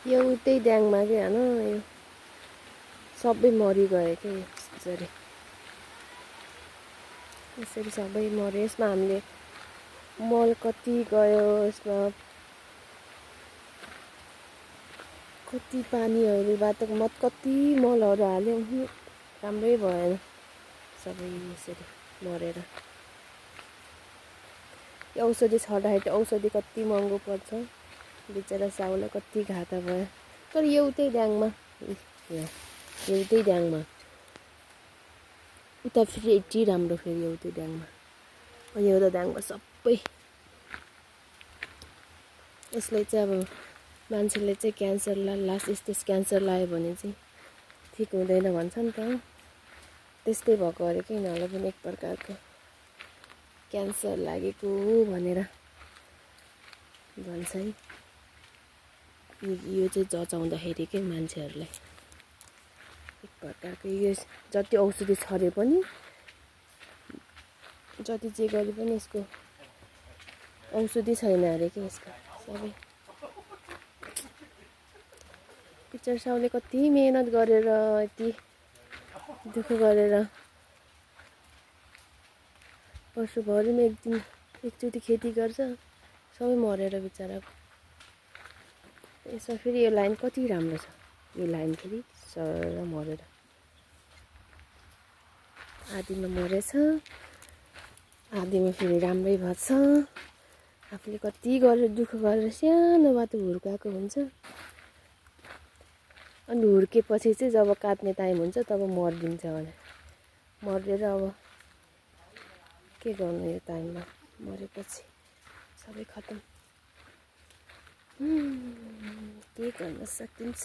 एउटै ड्याङमा के होइन यो सबै मरिगयो के यसरी यसरी सबै मऱ्यो। यसमा हामीले मल कति गयो, यसमा कति पानीहरूबाट कति मलहरू हाल्यो, राम्रै भएन, सबै यसरी मरेर। यो औषधि छर्दाखेरि औषधि कति महँगो पर्छ, बिचरा साउलाई कति घाटा भयो। तर एउटै ड्याङमा एउटै ड्याङमा उता फेरि यति राम्रो, फेरि एउटै ड्याङमा। अनि एउटा ड्याङमा सबै यसले चाहिँ अब मान्छेले चाहिँ क्यान्सर लास्ट स्टेज क्यान्सर लाग्यो भने चाहिँ ठिक हुँदैन भन्छ नि त। त्यस्तै भएको अरे कि यिनीहरूलाई पनि एक प्रकारको क्यान्सर लागेको भनेर भन्छ है। यो चाहिँ जचाउँदाखेरि के मान्छेहरूलाई एक प्रकारको यो जति औषधि छरे पनि, जति जे गरे पनि यसको औषधि छैन अरे कि यसको सबै। बिचारा साउले कति मेहनत गरेर, यति दुःख गरेर वर्षभरिमा एकचोटि खेती गर्छ, सबै मरेर बिचरा। यसमा फेरि यो लाइन कति राम्रो छ, यो लाइन फेरि सर मरेर आधीमा मरेछ, आधीमा फेरि राम्रै भएछ। आफूले कति गरेर दुःख गरेर सानोबाट हुर्काएको हुन्छ, अनि हुर्केपछि चाहिँ जब काट्ने टाइम हुन्छ तब मरिदिन्छ भने मरेर अब के गर्नु, यो टाइममा मरेपछि सबै खतम। के गर्न सकिन्छ।